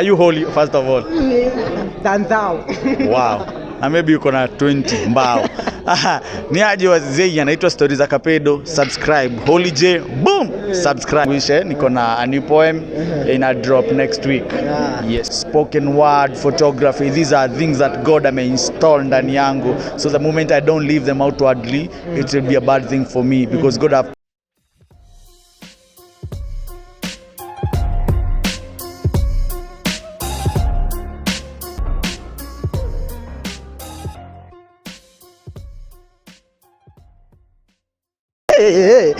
Are you holy first of all? Than thou. Wow. Na maybe uko na 20 mbao. Ni aje wazee, anaitwa Stories za Kapedo. Subscribe. Holy J, boom! Subscribe. Wishe niko na a new poem in a drop next week. Yes, spoken word, photography. These are things that God installed ndani yangu. So the moment I don't leave them outwardly, it will be a bad thing for me because God have Hey.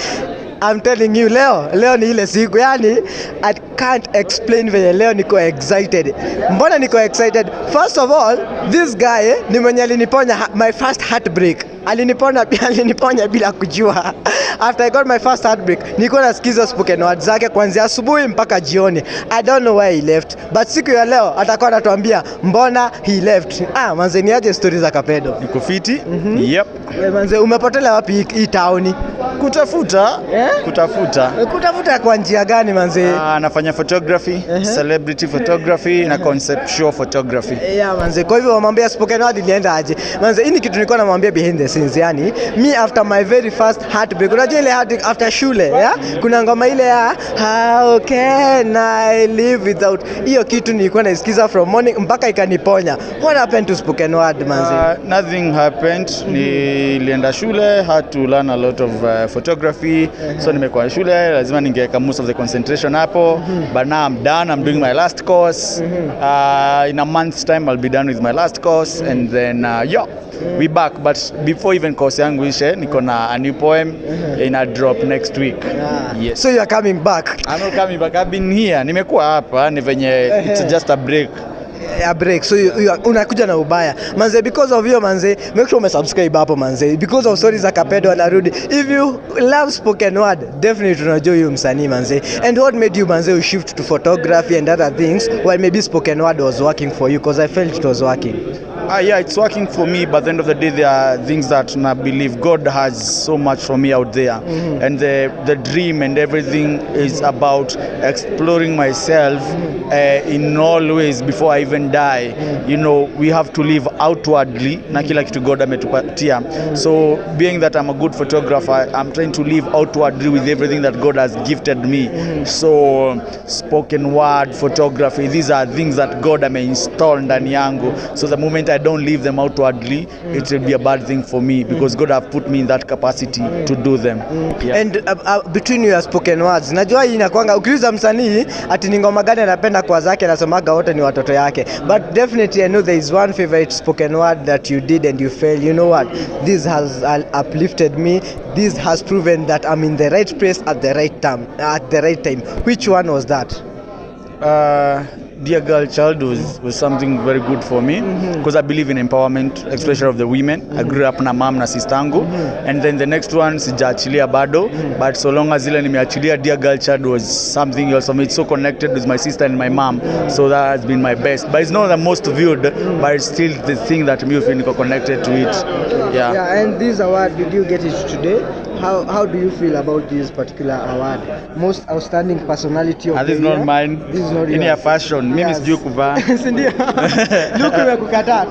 I'm telling you, leo ni ile siku, yani I can't explain vile leo niko excited. Mbona niko excited? First of all, this guy ni mwenye aliniponya my first heartbreak. Aliniponya bila kujua. After I got my first heartbreak, niko nasikiza spoken words zake kuanzia asubuhi mpaka jioni. I don't know why he left, but siku ya leo atakuwa anatuambia mbona he left. Manze, ni aje Stories za Kapedo? Niko fiti. Yep. Manze, umepotelea wapi hii town? Kutafuta kwa njia gani manze? Nafanya photography, celebrity photography na conceptual photography. Manze, kwa hivyo wamwambia spoken word ilienda aje? Manze, hii ni kitu nilikuwa namwambia behind the scenes, yani me after my very first heartbreak. Unajua ile after shule, kuna ngoma ile ya how can I live without. Hiyo kitu nilikuwa naisikiza from morning mpaka ikaniponya. What happened to spoken word manze? Nothing happened. Nilienda shule, had to learn a lot of photography. So nimekuwa shule, lazima ningeweka most of the concentration hapo. But now I'm done. I'm doing my last course. In a month's time I'll be done with my last course, and then we back. But before even course yangu ishe, niko na a new poem in a drop next week. Yes. So you are coming back? I'm not coming back. I've been here. Nimekuwa hapa, ni venye it's just a break. A break. So unakuja na ubaya manze. Because of you manze, make sure umesubscribe hapo manze. Because of Stories za Kapedo anarudi. If you love spoken word, definitely tunajua you msanii manze. And what made you manze you shift to photography and other things while maybe spoken word was working for you? Because I felt it was working. Yeah, it's working for me, but at the end of the day, there are things that I believe God has so much for me out there. And the dream and everything is about exploring myself in all ways before I even die. You know, we have to live outwardly, na kila kitu God ametupatia. So being that I'm a good photographer, I'm trying to live outwardly with everything that God has gifted me. So spoken word, photography, these are things that God installed ndani yangu. So the moment I don't leave them outwardly, it will be a bad thing for me because God have put me in that capacity to do them. And between your spoken words, najua hii inakuanga ukiuliza msanii ati ni ngoma gani anapenda kwa zake, anasemaga wote ni watoto yake. But definitely I know there is one favorite spoken word that you did and you felt, you know what, this has uplifted me, this has proven that I'm in the right place at the right time. Which one was that? Dear Girl Child was something very good for me because I believe in empowerment, especially of the women. I grew up na mom na sistangu, and then the next one sijaachilia bado, but so long as ile nimeachilia Dear Girl Child was something else. It's so connected with my sister and my mom, so that has been my best. But it's not the most viewed, but it's still the thing that me feel connected to it. Yeah, and this award, did you get it today? How do you feel about this particular award? Most outstanding personality of the year? This is not mine. This is not in your fashion. Mimi sijui kuvaa. Sindio? Luku nimekukataa.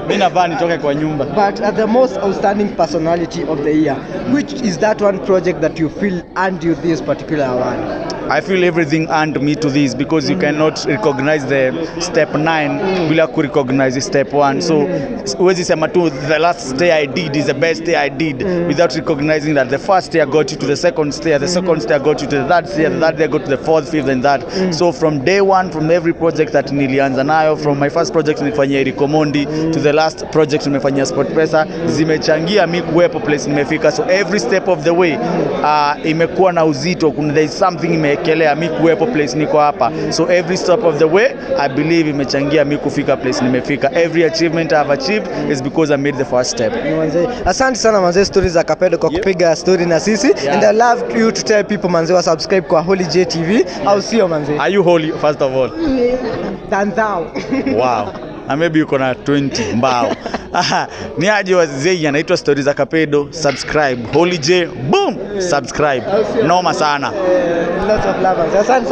Mimi navaa nitoke kwa nyumba. But the most outstanding personality of the year, which is that one project that you feel earned you this particular award? I feel everything earned me to this because you cannot recognize the step 9 bila ku recognize step 1. So huwezi sema tu the last stay I did is the best stay I did without recognizing that the first stay I got you to the second stay, the second stay I got you to the third stay, the third day I got to the fourth, fifth and that. So from day one, from every project that nilianza nayo, from my first project nilifanyia Eriko Mondi to the last project nimefanyia SportPesa, zimechangia mimi kuwepo place nimefika. So every step of the way imekuwa na uzito. There is something imekelea mimi kuwepo place niko hapa. So every step of the way I believe imechangia mimi kufika place nimefika. Every achievement I have achieved is because I made the first step. Asante sana manze Stories za Kapedo kwa kupiga story na sisi. And I love you to tell people manze wa subscribe kwa Holy J TV. Au sio manze? Are you holy first of all? Than thou. Wow. Na maybe uko na 20 mbao. Ni aje wazee, anaitwa Stories za Kapedo. Subscribe. Holy J, boom! Subscribe. Noma sana. Lots of love. Asante.